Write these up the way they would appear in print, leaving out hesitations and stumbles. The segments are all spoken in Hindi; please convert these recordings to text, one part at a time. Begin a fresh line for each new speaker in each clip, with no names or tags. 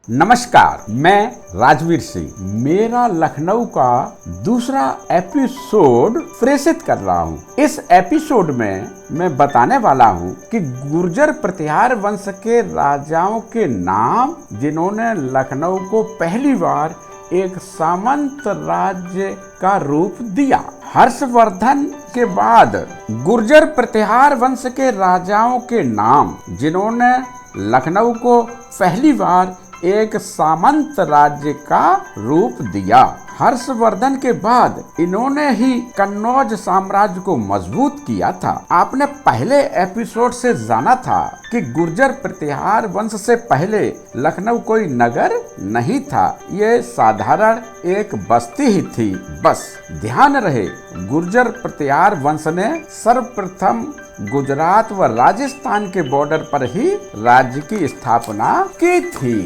नमस्कार, मैं राजवीर सिंह मेरा लखनऊ का दूसरा एपिसोड प्रेषित कर रहा हूँ। इस एपिसोड में मैं बताने वाला हूँ कि गुर्जर प्रतिहार वंश के राजाओं के नाम जिन्होंने लखनऊ को पहली बार एक सामंत राज्य का रूप दिया। हर्षवर्धन के बाद गुर्जर प्रतिहार वंश के राजाओं के नाम जिन्होंने लखनऊ को पहली बार एक सामंत राज्य का रूप दिया। हर्षवर्धन के बाद इन्होंने ही कन्नौज साम्राज्य को मजबूत किया था। आपने पहले एपिसोड से जाना था कि गुर्जर प्रतिहार वंश से पहले लखनऊ कोई नगर नहीं था, ये साधारण एक बस्ती ही थी। बस ध्यान रहे, गुर्जर प्रतिहार वंश ने सर्वप्रथम गुजरात व राजस्थान के बॉर्डर पर ही राज्य की स्थापना की थी।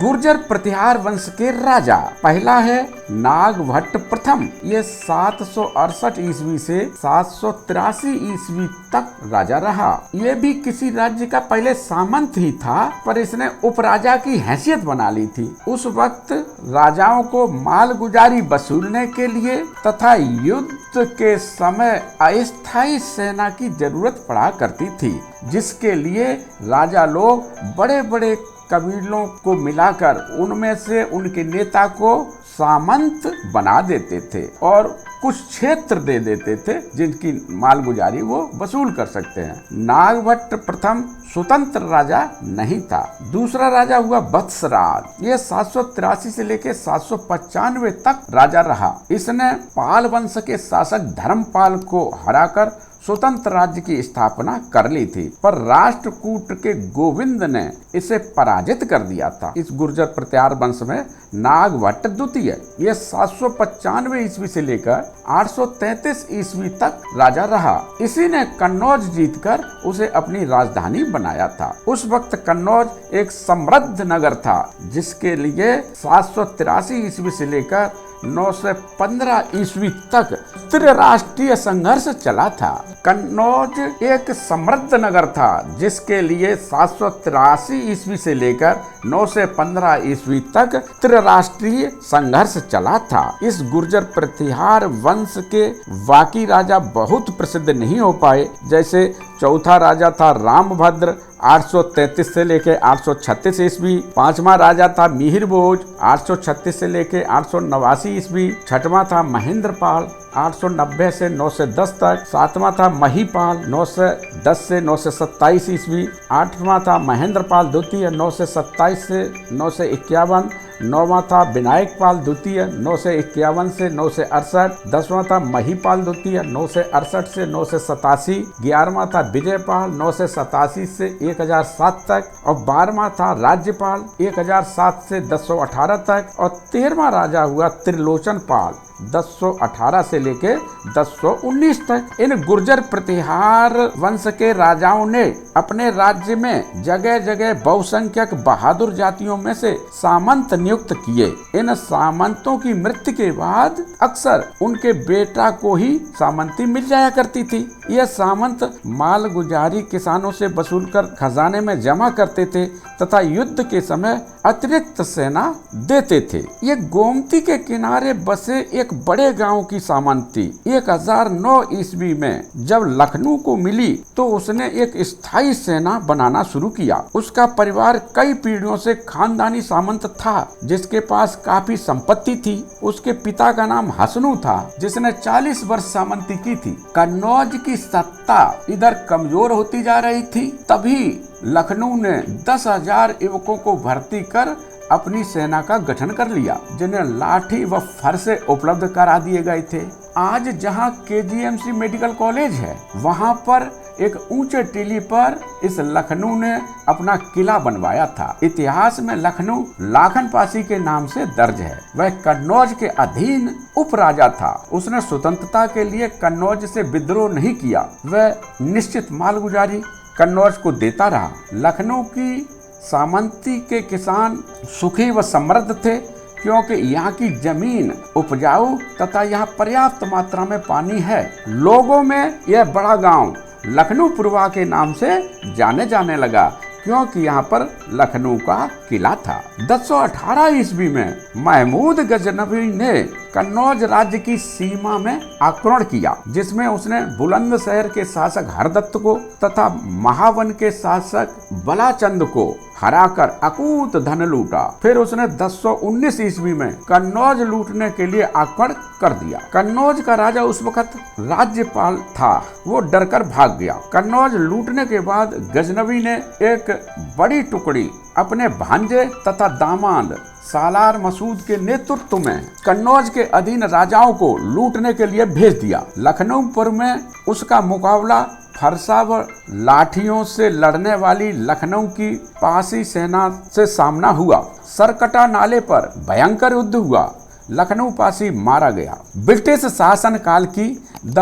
गुर्जर प्रतिहार वंश के राजा पहला है नागभट्ट प्रथम। ये 768 ईस्वी से 783 ईस्वी तक राजा रहा। ये भी किसी राज्य का पहले सामंत ही था, पर इसने उपराजा की हैसियत बना ली थी। उस वक्त राजाओं को मालगुजारी वसूलने के लिए तथा युद्ध के समय अस्थायी सेना की जरूरत पड़ा करती थी, जिसके लिए राजा लोग बड़े बड़े कबीलों को मिलाकर उनमें से उनके नेता को सामंत बना देते थे और कुछ क्षेत्र दे देते थे जिनकी मालगुजारी वो वसूल कर सकते हैं। नागभट्ट प्रथम स्वतंत्र राजा नहीं था। दूसरा राजा हुआ वत्सराज। ये 783 से लेकर 795 तक राजा रहा। इसने पाल वंश के शासक धर्मपाल को हराकर स्वतंत्र राज्य की स्थापना कर ली थी, पर राष्ट्रकूट के गोविंद ने इसे पराजित कर दिया था। इस गुर्जर प्रतिहार वंश में नागभट्ट द्वितीय ये 795 ईस्वी से लेकर 833 ईस्वी तक राजा रहा। इसी ने कन्नौज जीतकर उसे अपनी राजधानी बनाया था। उस वक्त कन्नौज एक समृद्ध नगर था, जिसके लिए 783 ईस्वी से लेकर 915 ईस्वी तक त्रिराष्ट्रीय संघर्ष चला था। कन्नौज एक समृद्ध नगर था, जिसके लिए 783 ईस्वी से लेकर 915 ईस्वी तक त्रिराष्ट्रीय संघर्ष चला था। इस गुर्जर प्रतिहार वंश के बाकी राजा बहुत प्रसिद्ध नहीं हो पाए। जैसे चौथा राजा था रामभद्र 833 से लेके 836 ईस्वी। पांचवा राजा था मिहिर भोज 836 से लेके 889 ईस्वी। छठवां था महेंद्रपाल 890 से 910 तक। सातवां था महीपाल 910 से 927 ईस्वी। आठवां था महेंद्रपाल द्वितीय 927 से 951। नौवां था विनायकपाल द्वितीय 951 से 968। 10वां था महीपाल द्वितीय 968 से 987। 11वां था विजयपाल 987 से 1007 तक और 12वां था राज्यपाल 1007 से 1018 तक और 13वां राजा हुआ त्रिलोचन पाल 1018 से लेके 1019 तक। इन गुर्जर प्रतिहार वंश के राजाओं ने अपने राज्य में जगह जगह बहुसंख्यक बहादुर जातियों में से सामंत नियुक्त किए। इन सामंतों की मृत्यु के बाद अक्सर उनके बेटा को ही सामंती मिल जाया करती थी। यह सामंत मालगुजारी किसानों से वसूलकर खजाने में जमा करते थे तथा युद्ध के समय अतिरिक्त सेना देते थे। ये गोमती के किनारे बसे एक बड़े गांव की सामंत थी। 1009 ईस्वी में जब लखनऊ को मिली तो उसने एक स्थायी सेना बनाना शुरू किया। उसका परिवार कई पीढ़ियों से खानदानी सामंत था, जिसके पास काफी संपत्ति थी। उसके पिता का नाम हसनू था, जिसने 40 वर्ष सामंती की थी। कन्नौज की सत्ता इधर कमजोर होती जा रही थी, तभी लखनऊ ने 10,000 युवकों को भर्ती कर अपनी सेना का गठन कर लिया, जिन्हें लाठी व फरसे उपलब्ध करा दिए गए थे। आज जहां KGMC मेडिकल कॉलेज है, वहां पर एक ऊंचे टीले पर इस लखनऊ ने अपना किला बनवाया था। इतिहास में लखनऊ लाखन पासी के नाम से दर्ज है। वह कन्नौज के अधीन उपराजा था। उसने स्वतंत्रता के लिए कन्नौज से विद्रोह नहीं किया। वह निश्चित मालगुजारी कन्नौज को देता रहा। लखनऊ की सामंती के किसान सुखी व समृद्ध थे, क्योंकि यहाँ की जमीन उपजाऊ तथा यहाँ पर्याप्त मात्रा में पानी है। लोगों में यह बड़ा गांव लखनऊ पूर्वा के नाम से जाने लगा, क्योंकि यहाँ पर लखनऊ का किला था। 1018 ईस्वी में महमूद गजनवी ने कन्नौज राज्य की सीमा में आक्रमण किया, जिसमें उसने बुलंदशहर के शासक हरदत्त को तथा महावन के शासक बलाचंद को हराकर अकूत धन लूटा। फिर उसने 1019 ईस्वी में कन्नौज लूटने के लिए आक्रमण कर दिया। कन्नौज का राजा उस वक्त राज्यपाल था, वो डरकर भाग गया। कन्नौज लूटने के बाद गजनवी ने एक बड़ी टुकड़ी अपने भांजे तथा दामाद सालार मसूद के नेतृत्व में कन्नौज के अधीन राजाओं को लूटने के लिए भेज दिया। लखनऊपुर में उसका मुकाबला फरसा व लाठियों से लड़ने वाली लखनऊ की पासी सेना से सामना हुआ। सरकटा नाले पर भयंकर युद्ध हुआ। लखनऊ पासी मारा गया। ब्रिटिश शासन काल की the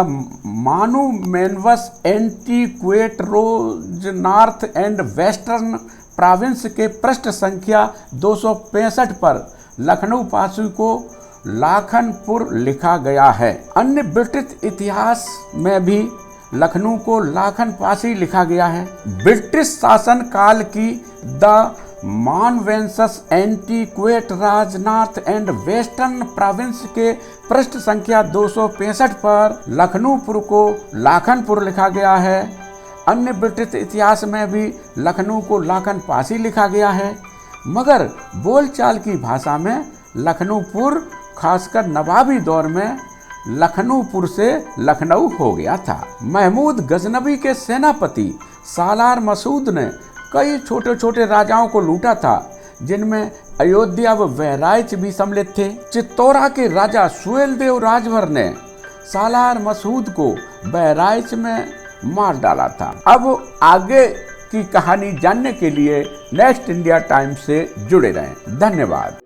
monuments antiquities north and western province के पृष्ठ संख्या 265 पर लखनऊ पासी को लाखनपुर लिखा गया है। अन्य ब्रिटिश इतिहास में भी लखनऊ को लाखन पासी लिखा गया है। ब्रिटिश शासन काल की the monuments antiquities north and western province के पृष्ठ संख्या 265 पर लखनऊपुर को लाखनपुर लिखा गया है। अन्य ब्रिटिश इतिहास में भी लखनऊ को लाखन पासी लिखा गया है, मगर बोलचाल की भाषा में लखनऊपुर खासकर नवाबी दौर में लखनऊपुर से लखनऊ हो गया था। महमूद गजनवी के सेनापति सालार मसूद ने कई छोटे छोटे राजाओं को लूटा था, जिनमें अयोध्या व बहराइच भी सम्मिलित थे। चित्तौरा के राजा सुहेलदेव राजभर ने सालार मसूद को बहराइच में मार डाला था। अब आगे की कहानी जानने के लिए नेक्स्ट इंडिया टाइम्स से जुड़े रहें। धन्यवाद।